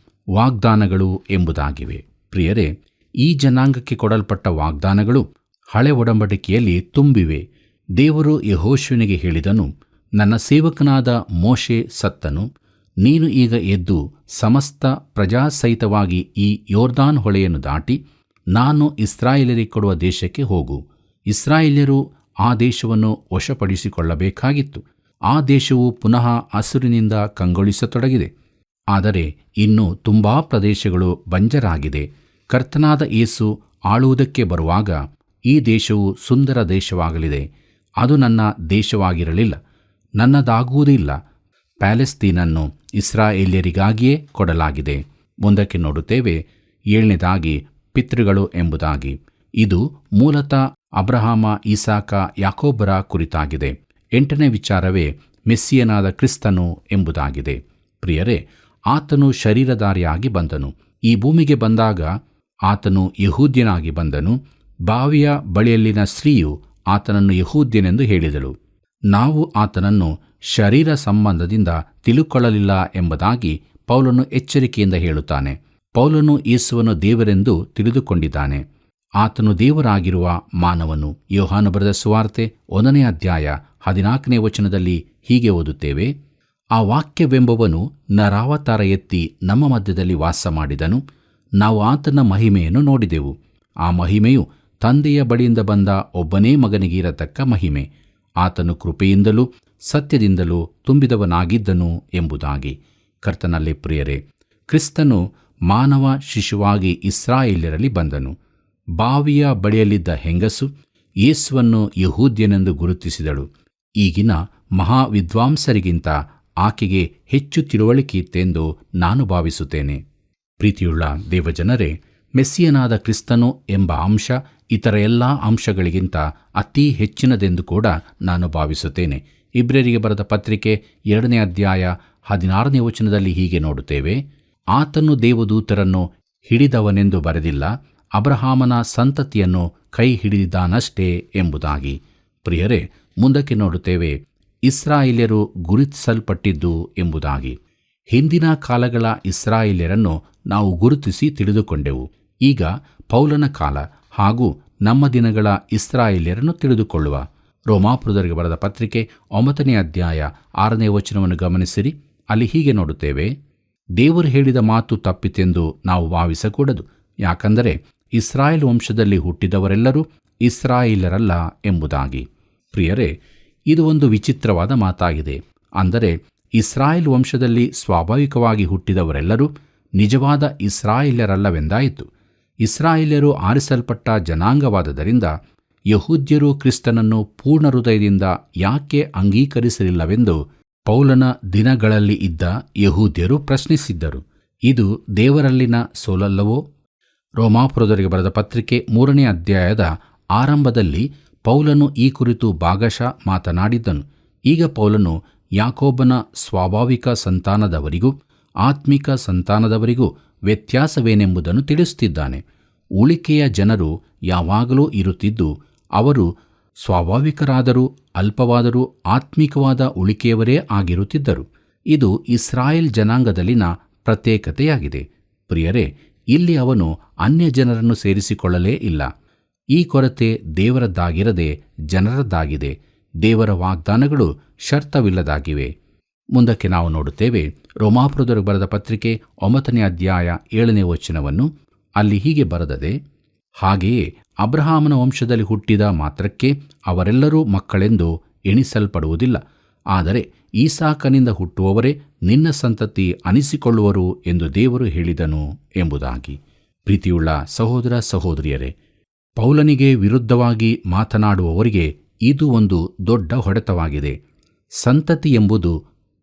ವಾಗ್ದಾನಗಳು ಎಂಬುದಾಗಿವೆ. ಪ್ರಿಯರೇ, ಈ ಜನಾಂಗಕ್ಕೆ ಕೊಡಲ್ಪಟ್ಟ ವಾಗ್ದಾನಗಳು ಹಳೆ ಒಡಂಬಡಿಕೆಯಲ್ಲಿ ತುಂಬಿವೆ. ದೇವರು ಯೆಹೋಶುವನಿಗೆ ಹೇಳಿದನು, ನನ್ನ ಸೇವಕನಾದ ಮೋಶೆ ಸತ್ತನು. ನೀನು ಈಗ ಎದ್ದು ಸಮಸ್ತ ಪ್ರಜಾಸಹಿತವಾಗಿ ಈ ಯೋರ್ದಾನ್ ಹೊಳೆಯನ್ನು ದಾಟಿ ನಾನು ಇಸ್ರಾಯೇಲರಿಗೆ ಕೊಡುವ ದೇಶಕ್ಕೆ ಹೋಗು. ಇಸ್ರಾಯೇಲ್ಯರು ಆ ದೇಶವನ್ನು ವಶಪಡಿಸಿಕೊಳ್ಳಬೇಕಾಗಿತ್ತು. ಆ ದೇಶವು ಪುನಃ ಹಸುರಿನಿಂದ ಕಂಗೊಳಿಸತೊಡಗಿದೆ. ಆದರೆ ಇನ್ನೂ ತುಂಬಾ ಪ್ರದೇಶಗಳು ಬಂಜರಾಗಿದೆ. ಕರ್ತನಾದ ಯೇಸು ಆಳುವುದಕ್ಕೆ ಬರುವಾಗ ಈ ದೇಶವು ಸುಂದರ ದೇಶವಾಗಲಿದೆ. ಅದು ನನ್ನ ದೇಶವಾಗಿರಲಿಲ್ಲ, ನನ್ನದಾಗುವುದಿಲ್ಲ. ಪ್ಯಾಲೆಸ್ತೀನನ್ನು ಇಸ್ರಾಯೇಲ್ಯರಿಗಾಗಿಯೇ ಕೊಡಲಾಗಿದೆ. ಮುಂದಕ್ಕೆ ನೋಡುತ್ತೇವೆ. 7ನೇದಾಗಿ ಪಿತೃಗಳು ಎಂಬುದಾಗಿ. ಇದು ಮೂಲತಃ ಅಬ್ರಹಾಮ, ಇಸಾಕ, ಯಾಕೋಬರ ಕುರಿತಾಗಿದೆ. 8ನೇ ವಿಚಾರವೇ ಮೆಸ್ಸಿಯನಾದ ಕ್ರಿಸ್ತನು ಎಂಬುದಾಗಿದೆ. ಪ್ರಿಯರೇ, ಆತನು ಶರೀರಧಾರಿಯಾಗಿ ಬಂದನು. ಈ ಭೂಮಿಗೆ ಬಂದಾಗ ಆತನು ಯಹೂದ್ಯನಾಗಿ ಬಂದನು. ಬಾವಿಯ ಬಳಿಯಲ್ಲಿನ ಸ್ತ್ರೀಯು ಆತನನ್ನು ಯಹೂದ್ಯನೆಂದು ಹೇಳಿದಳು. ನಾವು ಆತನನ್ನು ಶರೀರ ಸಂಬಂಧದಿಂದ ತಿಳುಕೊಳ್ಳಲಿಲ್ಲ ಎಂಬುದಾಗಿ ಪೌಲನು ಎಚ್ಚರಿಕೆಯಿಂದ ಹೇಳುತ್ತಾನೆ. ಪೌಲನು ಯೇಸುವನ್ನು ದೇವರೆಂದು ತಿಳಿದುಕೊಂಡಿದ್ದಾನೆ. ಆತನು ದೇವರಾಗಿರುವ ಮಾನವನು. ಯೋಹಾನ ಬರೆದ ಸುವಾರ್ತೆ 1ನೇ ಅಧ್ಯಾಯ 14ನೇ ವಚನದಲ್ಲಿ ಹೀಗೆ ಓದುತ್ತೇವೆ: ಆ ವಾಕ್ಯವೆಂಬವನು ನರಾವತಾರ ಎತ್ತಿ ನಮ್ಮ ಮಧ್ಯದಲ್ಲಿ ವಾಸ ಮಾಡಿದನು. ನಾವು ಆತನ ಮಹಿಮೆಯನ್ನು ನೋಡಿದೆವು. ಆ ಮಹಿಮೆಯು ತಂದೆಯ ಬಳಿಯಿಂದ ಬಂದ ಒಬ್ಬನೇ ಮಗನಿಗೆ ಇರತಕ್ಕ ಮಹಿಮೆ. ಆತನು ಕೃಪೆಯಿಂದಲೂ ಸತ್ಯದಿಂದಲೂ ತುಂಬಿದವನಾಗಿದ್ದನು ಎಂಬುದಾಗಿ. ಕರ್ತನಲ್ಲಿ ಪ್ರಿಯರೇ, ಕ್ರಿಸ್ತನು ಮಾನವ ಶಿಶುವಾಗಿ ಇಸ್ರಾಯೇಲ್ಯರಲ್ಲಿ ಬಂದನು. ಬಾವಿಯ ಬಳಿಯಲ್ಲಿದ್ದ ಹೆಂಗಸು ಯೇಸುವನ್ನು ಯಹೂದ್ಯನೆಂದು ಗುರುತಿಸಿದಳು. ಈಗಿನ ಮಹಾವಿದ್ವಾಂಸರಿಗಿಂತ ಆಕೆಗೆ ಹೆಚ್ಚು ತಿಳುವಳಿಕೆಯಿತ್ತೆಂದು ನಾನು ಭಾವಿಸುತ್ತೇನೆ. ಪ್ರೀತಿಯುಳ್ಳ ದೇವಜನರೇ, ಮೆಸ್ಸಿಯನಾದ ಕ್ರಿಸ್ತನು ಎಂಬ ಅಂಶ ಇತರ ಎಲ್ಲ ಅಂಶಗಳಿಗಿಂತ ಅತಿ ಹೆಚ್ಚಿನದೆಂದು ಕೂಡ ನಾನು ಭಾವಿಸುತ್ತೇನೆ. ಇಬ್ರಿಯರಿಗೆ ಬರೆದ ಪತ್ರಿಕೆ 2ನೇ ಅಧ್ಯಾಯ 16ನೇ ವಚನದಲ್ಲಿ ಹೀಗೆ ನೋಡುತ್ತೇವೆ: ಆತನು ದೇವದೂತರನ್ನು ಹಿಡಿದವನೆಂದು ಬರೆದಿಲ್ಲ, ಅಬ್ರಹಾಮನ ಸಂತತಿಯನ್ನು ಕೈ ಹಿಡಿದಿದ್ದಾನಷ್ಟೇ ಎಂಬುದಾಗಿ. ಪ್ರಿಯರೇ, ಮುಂದಕ್ಕೆ ನೋಡುತ್ತೇವೆ. ಇಸ್ರಾಯೇಲ್ಯರು ಗುರುತಿಸಲ್ಪಟ್ಟಿದ್ದು ಎಂಬುದಾಗಿ. ಹಿಂದಿನ ಕಾಲಗಳ ಇಸ್ರಾಯೇಲ್ಯರನ್ನು ನಾವು ಗುರುತಿಸಿ ತಿಳಿದುಕೊಂಡೆವು. ಈಗ ಪೌಲನ ಕಾಲ ಹಾಗೂ ನಮ್ಮ ದಿನಗಳ ಇಸ್ರಾಯೇಲ್ಯರನ್ನು ತಿಳಿದುಕೊಳ್ಳುವ. ರೋಮಾಪುರದವರಿಗೆ ಬರೆದ ಪತ್ರಿಕೆ 9ನೇ ಅಧ್ಯಾಯ 6ನೇ ವಚನವನ್ನು ಗಮನಿಸಿರಿ. ಅಲ್ಲಿ ಹೀಗೆ ನೋಡುತ್ತೇವೆ: ದೇವರು ಹೇಳಿದ ಮಾತು ತಪ್ಪಿತೆಂದು ನಾವು ಭಾವಿಸಕೂಡದು. ಯಾಕಂದರೆ ಇಸ್ರಾಯೇಲ್ ವಂಶದಲ್ಲಿ ಹುಟ್ಟಿದವರೆಲ್ಲರೂ ಇಸ್ರಾಯೇಲರಲ್ಲ ಎಂಬುದಾಗಿ. ಪ್ರಿಯರೇ, ಇದು ಒಂದು ವಿಚಿತ್ರವಾದ ಮಾತಾಗಿದೆ. ಅಂದರೆ ಇಸ್ರಾಯೇಲ್ ವಂಶದಲ್ಲಿ ಸ್ವಾಭಾವಿಕವಾಗಿ ಹುಟ್ಟಿದವರೆಲ್ಲರೂ ನಿಜವಾದ ಇಸ್ರಾಯೇಲ್ಯರಲ್ಲವೆಂದಾಯಿತು. ಇಸ್ರಾಯೇಲ್ಯರು ಆರಿಸಲ್ಪಟ್ಟ ಜನಾಂಗವಾದದರಿಂದ ಯಹೂದ್ಯರು ಕ್ರಿಸ್ತನನ್ನು ಪೂರ್ಣ ಹೃದಯದಿಂದ ಯಾಕೆ ಅಂಗೀಕರಿಸಲಿಲ್ಲವೆಂದು ಪೌಲನ ದಿನಗಳಲ್ಲಿ ಇದ್ದ ಯಹೂದ್ಯರು ಪ್ರಶ್ನಿಸಿದ್ದರು. ಇದು ದೇವರಲ್ಲಿನ ಸೋಲಲ್ಲವೋ? ರೋಮಾಪುರದವರಿಗೆ ಬರೆದ ಪತ್ರಿಕೆ 3ನೇ ಅಧ್ಯಾಯದ ಆರಂಭದಲ್ಲಿ ಪೌಲನು ಈ ಕುರಿತು ಭಾಗಶಃ ಮಾತನಾಡಿದ್ದನು. ಈಗ ಪೌಲನು ಯಾಕೋಬನ ಸ್ವಾಭಾವಿಕ ಸಂತಾನದವರಿಗೂ ಆತ್ಮಿಕ ಸಂತಾನದವರಿಗೂ ವ್ಯತ್ಯಾಸವೇನೆಂಬುದನ್ನು ತಿಳಿಸುತ್ತಿದ್ದಾನೆ. ಉಳಿಕೆಯ ಜನರು ಯಾವಾಗಲೂ ಇರುತ್ತಿದ್ದು ಅವರು ಸ್ವಾಭಾವಿಕರಾದರೂ ಅಲ್ಪವಾದರೂ ಆತ್ಮಿಕವಾದ ಉಳಿಕೆಯವರೇ ಆಗಿರುತ್ತಿದ್ದರು. ಇದು ಇಸ್ರಾಯೇಲ್ ಜನಾಂಗದಲ್ಲಿನ ಪ್ರತ್ಯೇಕತೆಯಾಗಿದೆ. ಪ್ರಿಯರೇ, ಇಲ್ಲಿ ಅವನು ಅನ್ಯ ಜನರನ್ನು ಸೇರಿಸಿಕೊಳ್ಳಲೇ ಇಲ್ಲ. ಈ ಕೊರತೆ ದೇವರದ್ದಾಗಿರದೆ ಜನರದ್ದಾಗಿದೆ. ದೇವರ ವಾಗ್ದಾನಗಳು ಶರ್ತವಿಲ್ಲದಾಗಿವೆ. ಮುಂದಕ್ಕೆ ನಾವು ನೋಡುತ್ತೇವೆ, ರೋಮಾಪುರದವರಿಗೆ ಬರೆದ ಪತ್ರಿಕೆ 9ನೇ ಅಧ್ಯಾಯ 7ನೇ ವಚನವನ್ನು. ಅಲ್ಲಿ ಹೀಗೆ ಬರೆದದೆ, ಹಾಗೆಯೇ ಅಬ್ರಹಾಮನ ವಂಶದಲ್ಲಿ ಹುಟ್ಟಿದ ಮಾತ್ರಕ್ಕೆ ಅವರೆಲ್ಲರೂ ಮಕ್ಕಳೆಂದು ಎಣಿಸಲ್ಪಡುವುದಿಲ್ಲ, ಆದರೆ ಈಸಾಕನಿಂದ ಹುಟ್ಟುವವರೇ ನಿನ್ನ ಸಂತತಿ ಅನಿಸಿಕೊಳ್ಳುವರು ಎಂದು ದೇವರು ಹೇಳಿದನು ಎಂಬುದಾಗಿ. ಪ್ರೀತಿಯುಳ್ಳ ಸಹೋದರ ಸಹೋದರಿಯರೇ, ಪೌಲನಿಗೆ ವಿರುದ್ಧವಾಗಿ ಮಾತನಾಡುವವರಿಗೆ ಇದು ಒಂದು ದೊಡ್ಡ ಹೊಡೆತವಾಗಿದೆ. ಸಂತತಿ ಎಂಬುದು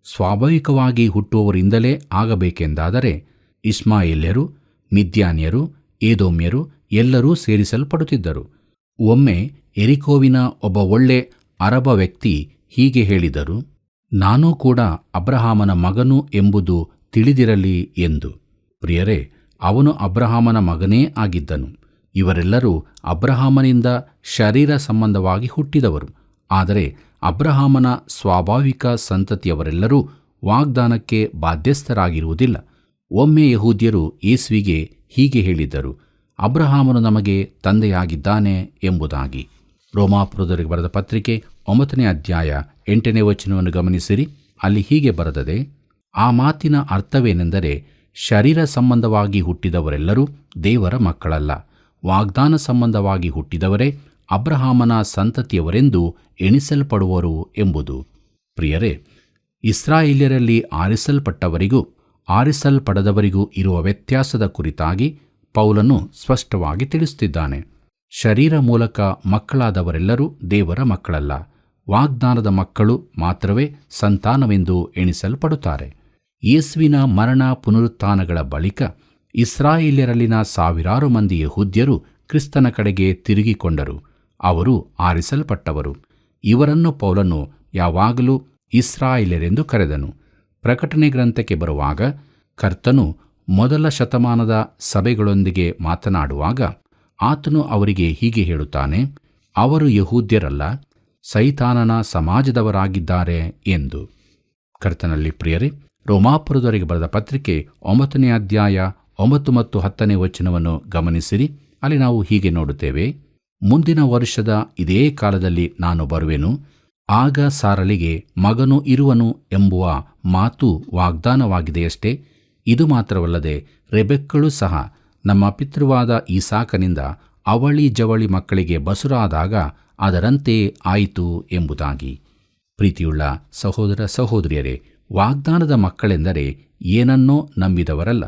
ಸ್ವಾಭಾವಿಕವಾಗಿ ಹುಟ್ಟುವವರಿಂದಲೇ ಆಗಬೇಕೆಂದಾದರೆ ಇಷ್ಮಾಯೇಲ್ಯರು, ಮಿದ್ಯಾನ್ಯರು, ಏದೋಮ್ಯರು ಎಲ್ಲರೂ ಸೇರಿಸಲ್ಪಡುತ್ತಿದ್ದರು. ಒಮ್ಮೆ ಎರಿಕೋವಿನ ಒಬ್ಬ ಒಳ್ಳೆ ಅರಬ ವ್ಯಕ್ತಿ ಹೀಗೆ ಹೇಳಿದರು, ನಾನೂ ಕೂಡ ಅಬ್ರಹಾಮನ ಮಗನು ಎಂಬುದು ತಿಳಿದಿರಲಿ ಎಂದು. ಪ್ರಿಯರೇ, ಅವನು ಅಬ್ರಹಾಮನ ಮಗನೇ ಆಗಿದ್ದನು. ಇವರೆಲ್ಲರೂ ಅಬ್ರಹಾಮನಿಂದ ಶರೀರ ಸಂಬಂಧವಾಗಿ ಹುಟ್ಟಿದವರು. ಆದರೆ ಅಬ್ರಹಾಮನ ಸ್ವಾಭಾವಿಕ ಸಂತತಿಯವರೆಲ್ಲರೂ ವಾಗ್ದಾನಕ್ಕೆ ಬಾಧ್ಯಸ್ಥರಾಗಿರುವುದಿಲ್ಲ. ಒಮ್ಮೆ ಯಹೂದ್ಯರು ಯೇಸುವಿಗೆ ಹೀಗೆ ಹೇಳಿದ್ದರು, ಅಬ್ರಹಾಮನು ನಮಗೆ ತಂದೆಯಾಗಿದ್ದಾನೆ ಎಂಬುದಾಗಿ. ರೋಮಾಪುರದವರಿಗೆ ಬರೆದ ಪತ್ರಿಕೆ 9ನೇ ಅಧ್ಯಾಯ 8ನೇ ವಚನವನ್ನು ಗಮನಿಸಿರಿ. ಅಲ್ಲಿ ಹೀಗೆ ಬರೆದದೆ, ಆ ಮಾತಿನ ಅರ್ಥವೇನೆಂದರೆ, ಶರೀರ ಸಂಬಂಧವಾಗಿ ಹುಟ್ಟಿದವರೆಲ್ಲರೂ ದೇವರ ಮಕ್ಕಳಲ್ಲ, ವಾಗ್ದಾನ ಸಂಬಂಧವಾಗಿ ಹುಟ್ಟಿದವರೇ ಅಬ್ರಹಾಮನ ಸಂತತಿಯವರೆಂದು ಎಣಿಸಲ್ಪಡುವರು ಎಂಬುದು. ಪ್ರಿಯರೇ, ಇಸ್ರಾಯೇಲ್ಯರಲ್ಲಿ ಆರಿಸಲ್ಪಟ್ಟವರಿಗೂ ಆರಿಸಲ್ಪಡದವರಿಗೂ ಇರುವ ವ್ಯತ್ಯಾಸದ ಕುರಿತಾಗಿ ಪೌಲನು ಸ್ಪಷ್ಟವಾಗಿ ತಿಳಿಸುತ್ತಿದ್ದಾನೆ. ಶರೀರ ಮೂಲಕ ಮಕ್ಕಳಾದವರೆಲ್ಲರೂ ದೇವರ ಮಕ್ಕಳಲ್ಲ, ವಾಗ್ದಾನದ ಮಕ್ಕಳು ಮಾತ್ರವೇ ಸಂತಾನವೆಂದು ಎಣಿಸಲ್ಪಡುತ್ತಾರೆ. ಯೇಸುವಿನ ಮರಣ ಪುನರುತ್ಥಾನಗಳ ಬಳಿಕ ಇಸ್ರಾಯೇಲ್ಯರಲ್ಲಿನ ಸಾವಿರಾರು ಮಂದಿ ಯಹೂದ್ಯರು ಕ್ರಿಸ್ತನ ಕಡೆಗೆ ತಿರುಗಿಕೊಂಡರು. ಅವರು ಆರಿಸಲ್ಪಟ್ಟವರು. ಇವರನ್ನು ಪೌಲನು ಯಾವಾಗಲೂ ಇಸ್ರಾಯೇಲ್ಯರೆಂದು ಕರೆದನು. ಪ್ರಕಟಣೆ ಗ್ರಂಥಕ್ಕೆ ಬರುವಾಗ ಕರ್ತನು ಮೊದಲ ಶತಮಾನದ ಸಭೆಗಳೊಂದಿಗೆ ಮಾತನಾಡುವಾಗ ಆತನು ಅವರಿಗೆ ಹೀಗೆ ಹೇಳುತ್ತಾನೆ, ಅವರು ಯಹೂದ್ಯರಲ್ಲ, ಸೈತಾನನ ಸಮಾಜದವರಾಗಿದ್ದಾರೆ ಎಂದು. ಕರ್ತನಲ್ಲಿ ಪ್ರಿಯರೇ, ರೋಮಾಪುರದವರಿಗೆ ಬರೆದ ಪತ್ರಿಕೆ 9ನೇ ಅಧ್ಯಾಯ 9 ಮತ್ತು 10ನೇ ವಚನವನ್ನು ಗಮನಿಸಿರಿ. ಅಲ್ಲಿ ನಾವು ಹೀಗೆ ನೋಡುತ್ತೇವೆ, ಮುಂದಿನ ವರ್ಷದ ಇದೇ ಕಾಲದಲ್ಲಿ ನಾನು ಬರುವೆನು, ಆಗ ಸಾರಳಿಗೆ ಮಗನು ಇರುವನು ಎಂಬುವ ಮಾತು ವಾಗ್ದಾನವಾಗಿದೆಯಷ್ಟೇ. ಇದು ಮಾತ್ರವಲ್ಲದೆ ರೆಬೆಕ್ಕಳು ಸಹ ನಮ್ಮ ಪಿತೃವಾದ ಈಸಾಕನಿಂದ ಅವಳಿ ಜವಳಿ ಮಕ್ಕಳಿಗೆ ಬಸುರಾದಾಗ ಅದರಂತೆ ಆಯಿತು ಎಂಬುದಾಗಿ. ಪ್ರೀತಿಯುಳ್ಳ ಸಹೋದರ ಸಹೋದರಿಯರೇ, ವಾಗ್ದಾನದ ಮಕ್ಕಳೆಂದರೆ ಏನನ್ನೋ ನಂಬಿದವರಲ್ಲ.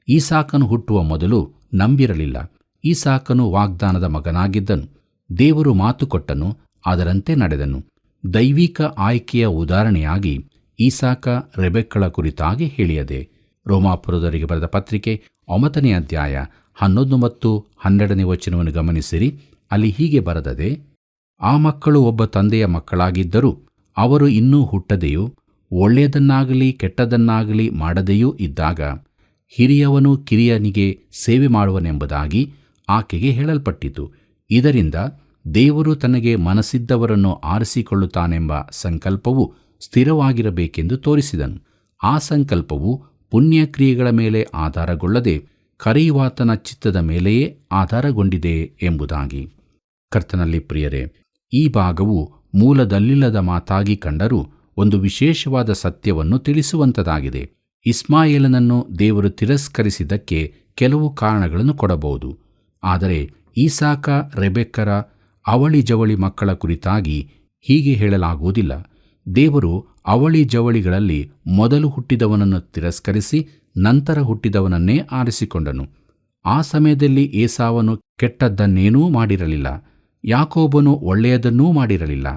ಈಸಾಕನು ಹುಟ್ಟುವ ಮೊದಲು ನಂಬಿರಲಿಲ್ಲ. ಈಸಾಕನು ವಾಗ್ದಾನದ ಮಗನಾಗಿದ್ದನು. ದೇವರು ಮಾತು ಕೊಟ್ಟನು, ಅದರಂತೆ ನಡೆದನು. ದೈವಿಕ ಆಯ್ಕೆಯ ಉದಾಹರಣೆಯಾಗಿ ಈಸಾಕ ರೆಬೆಕ್ಕಳ ಕುರಿತಾಗಿ ಹೇಳಿಯದೆ. ರೋಮಾಪುರದವರಿಗೆ ಬರೆದ ಪತ್ರಿಕೆ 9ನೇ ಅಧ್ಯಾಯ 11 ಮತ್ತು 12ನೇ ವಚನವನ್ನು ಗಮನಿಸಿರಿ. ಅಲ್ಲಿ ಹೀಗೆ ಬರೆದದೆ, ಆ ಮಕ್ಕಳು ಒಬ್ಬ ತಂದೆಯ ಮಕ್ಕಳಾಗಿದ್ದರೂ ಅವರು ಇನ್ನೂ ಹುಟ್ಟದೆಯೂ ಒಳ್ಳೆಯದನ್ನಾಗಲಿ ಕೆಟ್ಟದನ್ನಾಗಲಿ ಮಾಡದೆಯೂ ಇದ್ದಾಗ ಹಿರಿಯವನು ಕಿರಿಯನಿಗೆ ಸೇವೆ ಮಾಡುವನೆಂಬುದಾಗಿ ಆಕೆಗೆ ಹೇಳಲ್ಪಟ್ಟಿತು. ಇದರಿಂದ ದೇವರು ತನಗೆ ಮನಸ್ಸಿದ್ದವರನ್ನು ಆರಿಸಿಕೊಳ್ಳುತ್ತಾನೆಂಬ ಸಂಕಲ್ಪವು ಸ್ಥಿರವಾಗಿರಬೇಕೆಂದು ತೋರಿಸಿದನು. ಆ ಸಂಕಲ್ಪವು ಪುಣ್ಯಕ್ರಿಯೆಗಳ ಮೇಲೆ ಆಧಾರಗೊಳ್ಳದೆ ಕರೆಯುವಾತನ ಚಿತ್ತದ ಮೇಲೆಯೇ ಆಧಾರಗೊಂಡಿದೆ ಎಂಬುದಾಗಿ. ಕರ್ತನಲ್ಲಿ ಪ್ರಿಯರೇ, ಈ ಭಾಗವು ಮೂಲದಲ್ಲಿಲ್ಲದ ಮಾತಾಗಿ ಕಂಡರೂ ಒಂದು ವಿಶೇಷವಾದ ಸತ್ಯವನ್ನು ತಿಳಿಸುವಂಥದ್ದಾಗಿದೆ. ಇಸ್ಮಾಯೇಲನನ್ನು ದೇವರು ತಿರಸ್ಕರಿಸಿದ್ದಕ್ಕೆ ಕೆಲವು ಕಾರಣಗಳನ್ನು ಕೊಡಬಹುದು. ಆದರೆ ಈಸಾಕ ರೆಬೆಕ್ಕರ ಅವಳಿ ಜವಳಿ ಮಕ್ಕಳ ಕುರಿತಾಗಿ ಹೀಗೆ ಹೇಳಲಾಗುವುದಿಲ್ಲ. ದೇವರು ಅವಳಿ ಜವಳಿಗಳಲ್ಲಿ ಮೊದಲು ಹುಟ್ಟಿದವನನ್ನು ತಿರಸ್ಕರಿಸಿ ನಂತರ ಹುಟ್ಟಿದವನನ್ನೇ ಆರಿಸಿಕೊಂಡನು. ಆ ಸಮಯದಲ್ಲಿ ಏಸಾವನು ಕೆಟ್ಟದ್ದನ್ನೇನೂ ಮಾಡಿರಲಿಲ್ಲ, ಯಾಕೋಬನು ಒಳ್ಳೆಯದನ್ನೂ ಮಾಡಿರಲಿಲ್ಲ.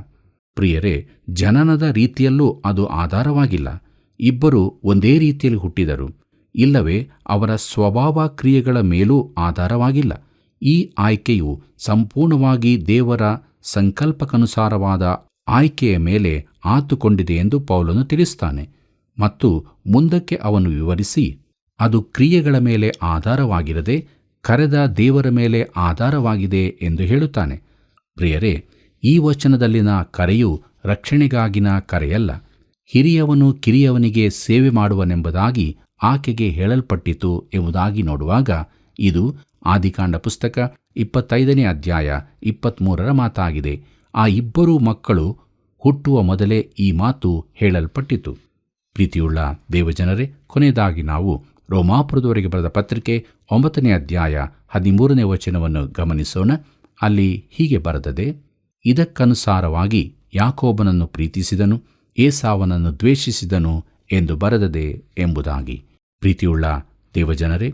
ಪ್ರಿಯರೇ, ಜನನದ ರೀತಿಯಲ್ಲೂ ಅದು ಆಧಾರವಾಗಿಲ್ಲ. ಇಬ್ಬರು ಒಂದೇ ರೀತಿಯಲ್ಲಿ ಹುಟ್ಟಿದರು, ಇಲ್ಲವೇ ಅವರ ಸ್ವಭಾವ ಕ್ರಿಯೆಗಳ ಮೇಲೂ ಆಧಾರವಾಗಿಲ್ಲ. ಈ ಆಯ್ಕೆಯು ಸಂಪೂರ್ಣವಾಗಿ ದೇವರ ಸಂಕಲ್ಪಕ್ಕನುಸಾರವಾದ ಆಯ್ಕೆಯ ಮೇಲೆ ಆತುಕೊಂಡಿದೆ ಎಂದು ಪೌಲನು ತಿಳಿಸುತ್ತಾನೆ. ಮತ್ತು ಮುಂದಕ್ಕೆ ಅವನು ವಿವರಿಸಿ, ಅದು ಕ್ರಿಯೆಗಳ ಮೇಲೆ ಆಧಾರವಾಗಿರದೆ ಕರೆದ ದೇವರ ಮೇಲೆ ಆಧಾರವಾಗಿದೆ ಎಂದು ಹೇಳುತ್ತಾನೆ. ಪ್ರಿಯರೇ, ಈ ವಚನದಲ್ಲಿನ ಕರೆಯು ರಕ್ಷಣೆಗಾಗಿನ ಕರೆಯಲ್ಲ, ಹಿರಿಯವನು ಕಿರಿಯವನಿಗೆ ಸೇವೆ ಮಾಡುವನೆಂಬುದಾಗಿ ಆಕೆಗೆ ಹೇಳಲ್ಪಟ್ಟಿತು ಎಂಬುದಾಗಿ ನೋಡುವಾಗ ಇದು ಆದಿಕಾಂಡ ಪುಸ್ತಕ 25ನೇ ಅಧ್ಯಾಯ 23ರ ಮಾತಾಗಿದೆ. ಆ ಇಬ್ಬರೂ ಮಕ್ಕಳು ಹುಟ್ಟುವ ಮೊದಲೇ ಈ ಮಾತು ಹೇಳಲ್ಪಟ್ಟಿತು. ಪ್ರೀತಿಯುಳ್ಳ ದೇವಜನರೇ, ಕೊನೆಯದಾಗಿ ನಾವು ರೋಮಾಪುರದವರೆಗೆ ಬರೆದ ಪತ್ರಿಕೆ 9ನೇ ಅಧ್ಯಾಯ 13ನೇ ವಚನವನ್ನು ಗಮನಿಸೋಣ. ಅಲ್ಲಿ ಹೀಗೆ ಬರೆದದೆ, ಇದಕ್ಕನುಸಾರವಾಗಿ ಯಾಕೋಬನನ್ನು ಪ್ರೀತಿಸಿದನು, ಏಸಾವನನ್ನು ದ್ವೇಷಿಸಿದನು ಎಂದು ಬರೆದದೆ ಎಂಬುದಾಗಿ. ಪ್ರೀತಿಯುಳ್ಳ ದೇವಜನರೇ,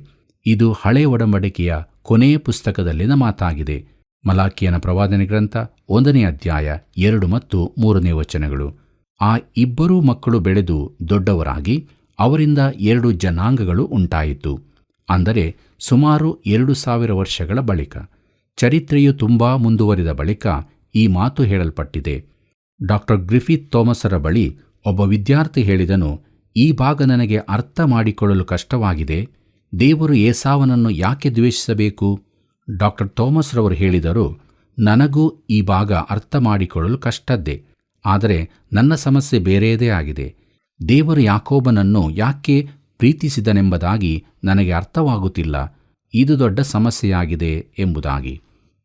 ಇದು ಹಳೆ ಒಡಂಬಡಿಕೆಯ ಕೊನೆಯ ಪುಸ್ತಕದಲ್ಲಿನ ಮಾತಾಗಿದೆ. ಮಲಾಕಿಯನ ಪ್ರವಾದನೆ ಗ್ರಂಥ 1ನೇ ಅಧ್ಯಾಯ 2 ಮತ್ತು 3ನೇ ವಚನಗಳು. ಆ ಇಬ್ಬರೂ ಮಕ್ಕಳು ಬೆಳೆದು ದೊಡ್ಡವರಾಗಿ ಅವರಿಂದ 2 ಜನಾಂಗಗಳು ಉಂಟಾಯಿತು. ಅಂದರೆ ಸುಮಾರು 2000 ವರ್ಷಗಳ ಬಳಿಕ, ಚರಿತ್ರೆಯು ತುಂಬಾ ಮುಂದುವರಿದ ಬಳಿಕ ಈ ಮಾತು ಹೇಳಲ್ಪಟ್ಟಿದೆ. ಡಾಕ್ಟರ್ ಗ್ರಿಫಿತ್ ಥೋಮಸರ ಬಳಿ ಒಬ್ಬ ವಿದ್ಯಾರ್ಥಿ ಹೇಳಿದನು, ಈ ಭಾಗ ನನಗೆ ಅರ್ಥ ಮಾಡಿಕೊಳ್ಳಲು ಕಷ್ಟವಾಗಿದೆ. ದೇವರು ಏಸಾವನನ್ನು ಯಾಕೆ ದ್ವೇಷಿಸಬೇಕು? ಡಾಕ್ಟರ್ ಥೋಮಸ್ರವರು ಹೇಳಿದರು, ನನಗೂ ಈ ಭಾಗ ಅರ್ಥ ಮಾಡಿಕೊಳ್ಳಲು ಕಷ್ಟದ್ದೇ, ಆದರೆ ನನ್ನ ಸಮಸ್ಯೆ ಬೇರೆಯದೇ ಆಗಿದೆ. ದೇವರು ಯಾಕೋಬನನ್ನು ಯಾಕೆ ಪ್ರೀತಿಸಿದನೆಂಬುದಾಗಿ ನನಗೆ ಅರ್ಥವಾಗುತ್ತಿಲ್ಲ. ಇದು ದೊಡ್ಡ ಸಮಸ್ಯೆಯಾಗಿದೆ ಎಂಬುದಾಗಿ.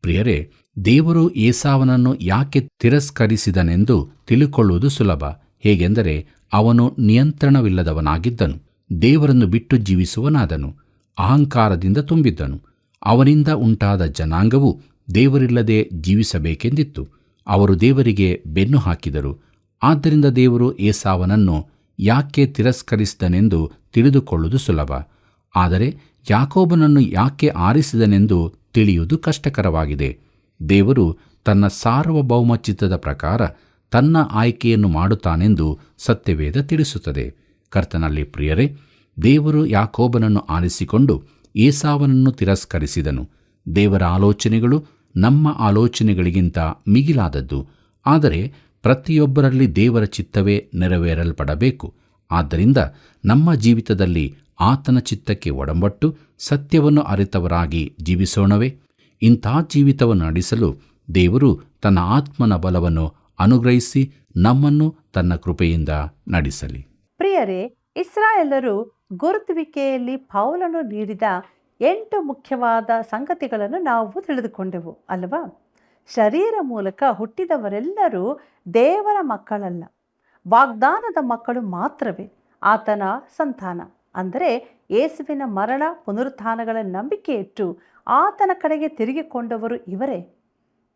ಪ್ರಿಯರೇ, ದೇವರು ಏಸಾವನನ್ನು ಯಾಕೆ ತಿರಸ್ಕರಿಸಿದನೆಂದು ತಿಳಿಕೊಳ್ಳುವುದು ಸುಲಭ. ಹೇಗೆಂದರೆ ಅವನು ನಿಯಂತ್ರಣವಿಲ್ಲದವನಾಗಿದ್ದನು, ದೇವರನ್ನು ಬಿಟ್ಟು ಜೀವಿಸುವನಾದನು, ಅಹಂಕಾರದಿಂದ ತುಂಬಿದ್ದನು. ಅವನಿಂದ ಉಂಟಾದ ಜನಾಂಗವು ದೇವರಿಲ್ಲದೆ ಜೀವಿಸಬೇಕೆಂದಿತ್ತು. ಅವರು ದೇವರಿಗೆ ಬೆನ್ನು ಹಾಕಿದರು. ಆದ್ದರಿಂದ ದೇವರು ಏಸಾವನನ್ನು ಯಾಕೆ ತಿರಸ್ಕರಿಸಿದನೆಂದು ತಿಳಿದುಕೊಳ್ಳುವುದು ಸುಲಭ. ಆದರೆ ಯಾಕೋಬನನ್ನು ಯಾಕೆ ಆರಿಸಿದನೆಂದು ತಿಳಿಯುವುದು ಕಷ್ಟಕರವಾಗಿದೆ. ದೇವರು ತನ್ನ ಸಾರ್ವಭೌಮ ಚಿತ್ತದ ಪ್ರಕಾರ ತನ್ನ ಆಯ್ಕೆಯನ್ನು ಮಾಡುತ್ತಾನೆಂದು ಸತ್ಯವೇದ ತಿಳಿಸುತ್ತದೆ. ಕರ್ತನಲ್ಲಿ ಪ್ರಿಯರೇ, ದೇವರು ಯಾಕೋಬನನ್ನು ಆರಿಸಿಕೊಂಡು ಏಸಾವನನ್ನು ತಿರಸ್ಕರಿಸಿದನು. ದೇವರ ಆಲೋಚನೆಗಳು ನಮ್ಮ ಆಲೋಚನೆಗಳಿಗಿಂತ ಮಿಗಿಲಾದದ್ದು. ಆದರೆ ಪ್ರತಿಯೊಬ್ಬರಲ್ಲಿ ದೇವರ ಚಿತ್ತವೇ ನೆರವೇರಲ್ಪಡಬೇಕು. ಆದ್ದರಿಂದ ನಮ್ಮ ಜೀವಿತದಲ್ಲಿ ಆತನ ಚಿತ್ತಕ್ಕೆ ಒಡಂಬಟ್ಟು ಸತ್ಯವನ್ನು ಅರಿತವರಾಗಿ ಜೀವಿಸೋಣವೇ? ಇಂಥ ಜೀವಿತವನ್ನು ನಡೆಸಲು ದೇವರು ತನ್ನ ಆತ್ಮನ ಬಲವನ್ನು ಅನುಗ್ರಹಿಸಿ ನಮ್ಮನ್ನು ತನ್ನ ಕೃಪೆಯಿಂದ ನಡೆಸಲಿ. ಪ್ರಿಯರೇ, ಇಸ್ರಾಯೇಲರು ಗುರುತುವಿಕೆಯಲ್ಲಿ ಪೌಲನು ನೀಡಿದ 8 ಮುಖ್ಯವಾದ ಸಂಗತಿಗಳನ್ನು ನಾವು ತಿಳಿದುಕೊಂಡೆವು ಅಲ್ವಾ? ಶರೀರ ಮೂಲಕ ಹುಟ್ಟಿದವರೆಲ್ಲರೂ ದೇವರ ಮಕ್ಕಳಲ್ಲ, ವಾಗ್ದಾನದ ಮಕ್ಕಳು ಮಾತ್ರವೇ ಆತನ ಸಂತಾನ. ಅಂದರೆ ಯೇಸುವಿನ ಮರಣ ಪುನರುತ್ಥಾನಗಳ ನಂಬಿಕೆ ಇಟ್ಟು ಆತನ ಕಡೆಗೆ ತಿರುಗಿಕೊಂಡವರು ಇವರೇ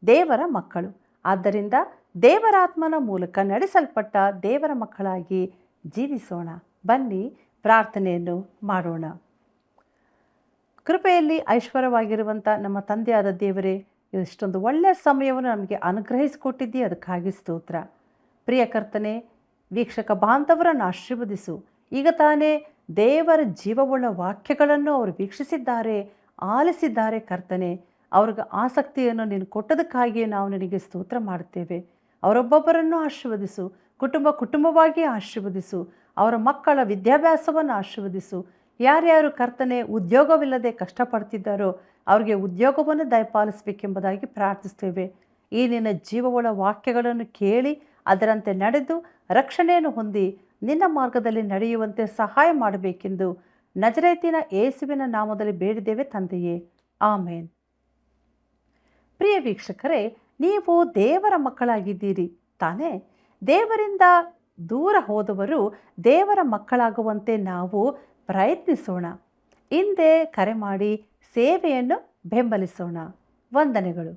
ದೇವರ ಮಕ್ಕಳು. ಆದ್ದರಿಂದ ದೇವರಾತ್ಮನ ಮೂಲಕ ನಡೆಸಲ್ಪಟ್ಟ ದೇವರ ಮಕ್ಕಳಾಗಿ ಜೀವಿಸೋಣ. ಬನ್ನಿ ಪ್ರಾರ್ಥನೆಯನ್ನು ಮಾಡೋಣ. ಕೃಪೆಯಲ್ಲಿ ಐಶ್ವರ್ಯವಾಗಿರುವಂಥ ನಮ್ಮ ತಂದೆಯಾದ ದೇವರೇ, ಇಷ್ಟೊಂದು ಒಳ್ಳೆಯ ಸಮಯವನ್ನು ನಮಗೆ ಅನುಗ್ರಹಿಸಿಕೊಟ್ಟಿದ್ದೀ, ಅದಕ್ಕಾಗಿ ಸ್ತೋತ್ರ. ಪ್ರಿಯ ಕರ್ತನೆ, ವೀಕ್ಷಕ ಬಾಂಧವರನ್ನು ಆಶೀರ್ವದಿಸು. ಈಗ ತಾನೇ ದೇವರ ಜೀವವುಳ್ಳ ವಾಕ್ಯಗಳನ್ನು ಅವರು ವೀಕ್ಷಿಸಿದ್ದಾರೆ, ಆಲಿಸಿದ್ದಾರೆ. ಕರ್ತನೆ, ಅವ್ರಿಗೆ ಆಸಕ್ತಿಯನ್ನು ನೀನು ಕೊಟ್ಟದಕ್ಕಾಗಿಯೇ ನಾವು ನಿನಗೆ ಸ್ತೋತ್ರ ಮಾಡುತ್ತೇವೆ. ಅವರೊಬ್ಬೊಬ್ಬರನ್ನು ಆಶೀರ್ವದಿಸು, ಕುಟುಂಬವಾಗಿ ಆಶೀರ್ವದಿಸು. ಅವರ ಮಕ್ಕಳ ವಿದ್ಯಾಭ್ಯಾಸವನ್ನು ಆಶೀರ್ವದಿಸು. ಯಾರ್ಯಾರು ಕರ್ತನೆ ಉದ್ಯೋಗವಿಲ್ಲದೆ ಕಷ್ಟಪಡ್ತಿದ್ದಾರೋ ಅವರಿಗೆ ಉದ್ಯೋಗವನ್ನು ದಯಪಾಲಿಸಬೇಕೆಂಬುದಾಗಿ ಪ್ರಾರ್ಥಿಸ್ತೇವೆ. ಈ ನಿನ್ನ ಜೀವವುಳ್ಳ ವಾಕ್ಯಗಳನ್ನು ಕೇಳಿ ಅದರಂತೆ ನಡೆದು ರಕ್ಷಣೆಯನ್ನು ಹೊಂದಿ ನಿನ್ನ ಮಾರ್ಗದಲ್ಲಿ ನಡೆಯುವಂತೆ ಸಹಾಯ ಮಾಡಬೇಕೆಂದು ನಜರೇತಿನ ಯೇಸುವಿನ ನಾಮದಲ್ಲಿ ಬೇಡಿದ್ದೇವೆ ತಂದೆಯೇ, ಆಮೇನ್. ಪ್ರಿಯ ವೀಕ್ಷಕರೇ, ನೀವು ದೇವರ ಮಕ್ಕಳಾಗಿದ್ದೀರಿ ತಾನೇ? ದೇವರಿಂದ ದೂರ ಹೋದವರು ದೇವರ ಮಕ್ಕಳಾಗುವಂತೆ ನಾವು ಪ್ರಯತ್ನಿಸೋಣ. ಹಿಂದೆ ಕರೆ ಮಾಡಿ ಸೇವೆಯನ್ನು ಬೆಂಬಲಿಸೋಣ. ವಂದನೆಗಳು.